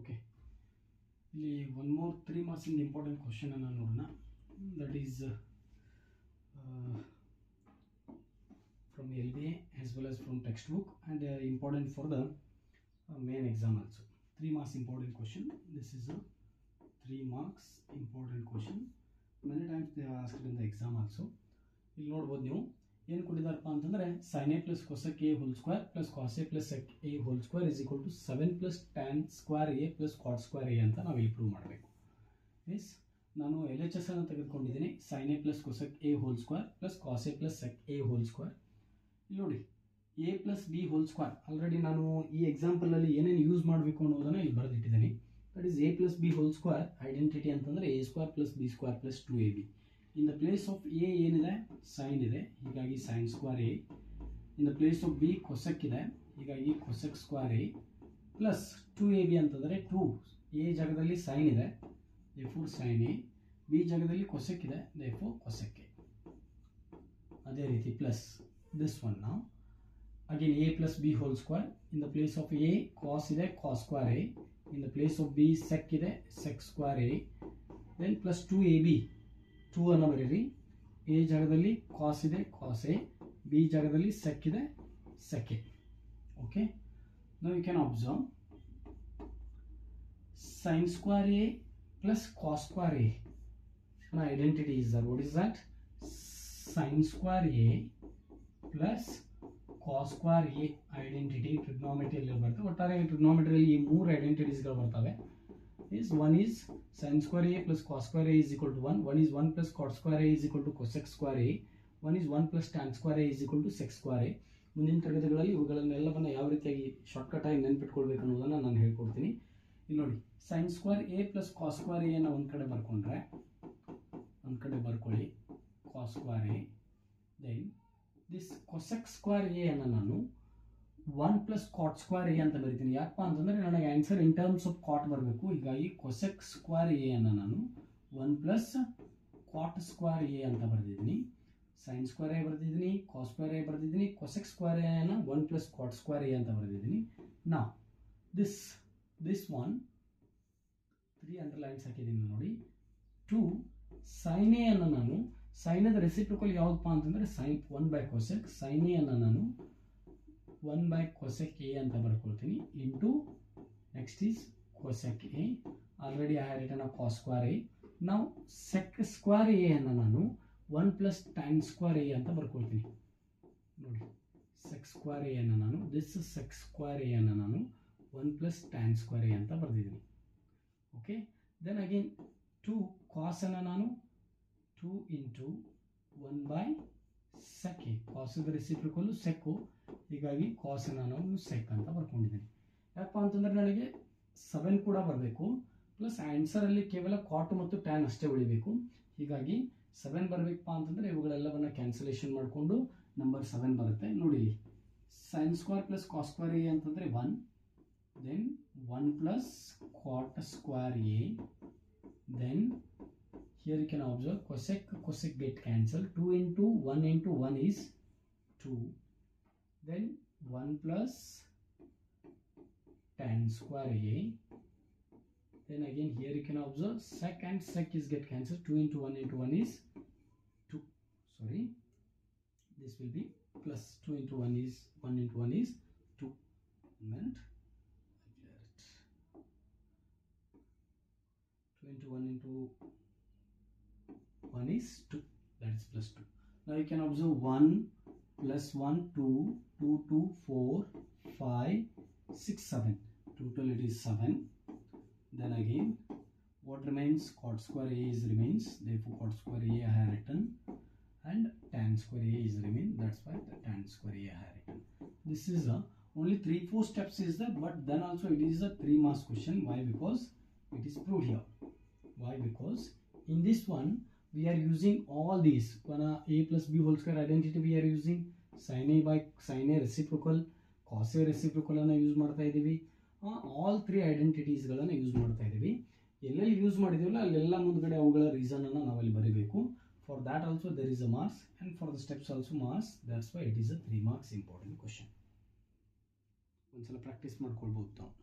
Okay, ಇಲ್ಲಿ one more 3 ಮಾರ್ಕ್ಸಿಂದ important ಕ್ವಶನನ್ನು ನೋಡೋಣ. That is from LBA as well as from textbook and important for the main exam also. 3 marks important question. This is a 3 marks important question. Many times they are asked in the exam also. ಇಲ್ಲಿ ನೋಡ್ಬೋದು ನೀವು ಏನು ಕೊಟ್ಟಿದ್ದಾರಪ್ಪ ಅಂತಂದರೆ sin a plus cosec a whole square plus cos a plus sec a whole square is equal to 7 plus tan square a plus cot square a ಅಂತ ನಾವು ಇಲ್ಲಿ prove ಮಾಡಬೇಕು. S, ನಾನು LHS ಅನ್ನು ತೆಗೆದುಕೊಂಡಿದ್ದೀನಿ. sin a plus cosec a whole square plus cos a plus sec a whole square. ಇಲ್ಲಿ ನೋಡಿ A plus B whole square already ನಾನು ಈ ಎಕ್ಸಾಂಪಲಲ್ಲಿ ಏನೇನು ಯೂಸ್ ಮಾಡಬೇಕು ಅನ್ನೋದನ್ನು ಇಲ್ಲಿ ಬರೆದಿಟ್ಟಿದ್ದೀನಿ. That is A plus B whole square identity ಅಂತಂದರೆ A square plus B square plus 2ab. In the place of A ಏನಿದೆ ಸೈನ್ ಇದೆ, ಹೀಗಾಗಿ sine square A. In the place of B cosec ಇದೆ, ಹೀಗಾಗಿ cosec square A plus 2ab ಅಂತಂದರೆ 2 A ಜಾಗದಲ್ಲಿ sign ಇದೆ, therefore sine A. B ಜಾಗದಲ್ಲಿ cosec ಇದೆ, ದೇರ್ಫೋರ್ ಕೊಸೆಕ್ ಎ. ಅದೇ ರೀತಿ plus this one now again a plus b whole square. In the place of a cos ide cos square a, in the place of b sec ide sec square a, then plus 2ab 2 anna bariri. a jagadalli cos ide cos a, b jagadalli sec ide sec a. Okay, now you can observe sin square a plus cos square a. My identity is that, what is that? Sin square a plus cos square A identity ಟ್ರಿಗ್ನೋಮೆಟ್ರಿಯಲ್ಲಿ ಬರ್ತವೆ. ಒಟ್ಟಾರೆ ಟ್ರಿಗ್ನೋಮೆಟ್ರಿಯಲ್ಲಿ ಈ 3 ಐಡೆಂಟಿಟೀಸ್ಗಳು ಬರ್ತವೆ. Is one is sine square A plus cos square A is equal to 1, one is 1 plus cot square A is equal to cosec square A, one is 1 plus tan square A is equal to sec square A. ಮುಂದಿನ ತರಗತಿಗಳಲ್ಲಿ ಇವುಗಳನ್ನೆಲ್ಲವನ್ನು ಯಾವ ರೀತಿಯಾಗಿ shortcut ಆಗಿ ನೆನ್ಪಿಟ್ಕೊಳ್ಬೇಕು ಅನ್ನೋದನ್ನು ನಾನು ಹೇಳ್ಕೊಡ್ತೀನಿ. ಇಲ್ಲಿ ನೋಡಿ, sine square A plus cos square A ಒಂದು ಕಡೆ ಬರ್ಕೊಂಡ್ರೆ, ಒಂದು ಕಡೆ ಬರ್ಕೊಳ್ಳಿ cos square A. Then this cosec square A ಅನ್ನು ನಾನು 1 ಪ್ಲಸ್ ಕಾಟ್ ಸ್ಕ್ವೇರ್ ಎ ಅಂತ ಬರಿತೀನಿ. ಯಾಕಪ್ಪ ಅಂತಂದರೆ ನನಗೆ answer in terms of cot ಬರಬೇಕು. ಹೀಗಾಗಿ ಕೊಸೆಕ್ ಸ್ಕ್ವೇರ್ ಎ ಅನ್ನು ನಾನು 1 ಪ್ಲಸ್ ಕಾಟ್ ಸ್ಕ್ವೇರ್ ಎ ಅಂತ ಬರೆದಿದ್ದೀನಿ. ಸೈನ್ ಸ್ಕ್ವೇರ್ ಎ ಬರೆದಿದ್ದೀನಿ, ಕಾಸ್ ಸ್ಕ್ವೇರ್ ಎ ಬರೆದಿದ್ದೀನಿ, ಕೊಸೆಕ್ ಸ್ಕ್ವೇರ್ ಎ ಅನ್ನು 1 ಪ್ಲಸ್ ಕಾಟ್ ಸ್ಕ್ವೇರ್ ಎ ಅಂತ ಬರೆದಿದ್ದೀನಿ. ನಾವು ದಿಸ್ ಒನ್ 3 ಅಂಡರ್ಲೈನ್ಸ್ ಹಾಕಿದ್ದೀನಿ ನೋಡಿ. 2 ಸೈನ್ ಎ ಅನ್ನು ನಾನು, ಸೈನದ ರೆಸಿಪ್ರಿಕಲ್ ಯಾವುದಪ್ಪ ಅಂತಂದರೆ sine 1 by cosec. Sine A ಅನ್ನು ನಾನು 1 ಬೈ ಕೊಸೆಕ್ ಎ ಅಂತ ಬರ್ಕೊಳ್ತೀನಿ into next is cosec A. Already I have written a cos square A. ನಾವು ಸೆಕ್ ಸ್ಕ್ವೇರ್ ಎ ಅನ್ನು ನಾನು 1 ಪ್ಲಸ್ ಟ್ಯಾನ್ ಸ್ಕ್ವೇರ್ ಎ ಅಂತ ಬರ್ಕೊಳ್ತೀನಿ. ನೋಡಿ, ಸೆಕ್ ಸ್ಕ್ವೇರ್ ಎ ಅನ್ನು ನಾನು, ದಿಸ್ ಸೆಕ್ ಸ್ಕ್ವೇರ್ ಎ ಅನ್ನು ನಾನು 1 ಪ್ಲಸ್ ಟ್ಯಾನ್ ಸ್ಕ್ವೇರ್ ಎ ಅಂತ ಬರೆದಿದ್ದೀನಿ. ಓಕೆ, ದೆನ್ ಅಗೇನ್ 2 ಕಾಸ್ ಅನ್ನು ನಾನು 2 ಇಂಟು 1 ಬೈ ಸೆಕ್ ಎ. ಕಾಸದ ರೆಸಿಪ್ರಿಕಲ್ಲು ಸೆಕ್ಕು, ಹೀಗಾಗಿ ಕಾಸನ್ನು ನಾನು ಸೆಕ್ ಅಂತ ಬರ್ಕೊಂಡಿದ್ದೀನಿ. ಯಾಕಪ್ಪ ಅಂತಂದರೆ ನನಗೆ 7 ಕೂಡ ಬರಬೇಕು, ಪ್ಲಸ್ ಆನ್ಸರಲ್ಲಿ ಕೇವಲ ಕಾಟ್ ಮತ್ತು ಟ್ಯಾನ್ ಅಷ್ಟೇ ಉಳಿಬೇಕು. ಹೀಗಾಗಿ 7 ಬರಬೇಕಪ್ಪ ಅಂತಂದರೆ ಇವುಗಳೆಲ್ಲವನ್ನು ಕ್ಯಾನ್ಸಲೇಷನ್ ಮಾಡಿಕೊಂಡು ನಂಬರ್ 7 ಬರುತ್ತೆ. ನೋಡಿ, sine square plus cos square A ಅಂತಂದರೆ 1, then 1 plus cot square A, then here you can observe cosec get cancelled. 2 into 1 into 1 is 2, then 1 plus tan square a, then again here you can observe sec and sec is get cancelled. 2 into 1 into 1 is 2, sorry, this will be plus 2 into 1 is 1 into 1 is 2. Minute, 2 into 1 into 1 is 2, that is plus 2. Now you can observe 1 plus 1 2, 2 2 4 5 6 7, total it is 7. Then again what remains, cot square a is remains, therefore cot square a I have written, and tan square a is remain, that's why the tan square a I have written. This is only 3-4 steps is there, but then also it is a 3 marks question. Why? Because it is proved here. Why? Because in this one we are using all these. A plus b whole square identity we are using, sin a by sin a reciprocal, cos a reciprocal ಅನ್ನು use ಮಾಡ್ತಾ ಇದ್ದೀವಿ. All 3 ಐಡೆಂಟಿಟೀಸ್ಗಳನ್ನು use ಮಾಡ್ತಾ ಇದ್ದೀವಿ. ಎಲ್ಲೆಲ್ಲಿ use ಮಾಡಿದ್ದೀವಲ್ಲ ಅಲ್ಲೆಲ್ಲ ಮುಂದ್ಗಡೆ ಅವುಗಳ ರೀಸನನ್ನು ನಾವಲ್ಲಿ ಬರೀಬೇಕು. For that also there is a marks, and for the steps also marks. That's why it is a 3 marks important question. ಒಂದ್ಸಲ ಪ್ರಾಕ್ಟೀಸ್ ಮಾಡ್ಕೊಳ್ಬೋದು ತಾವು.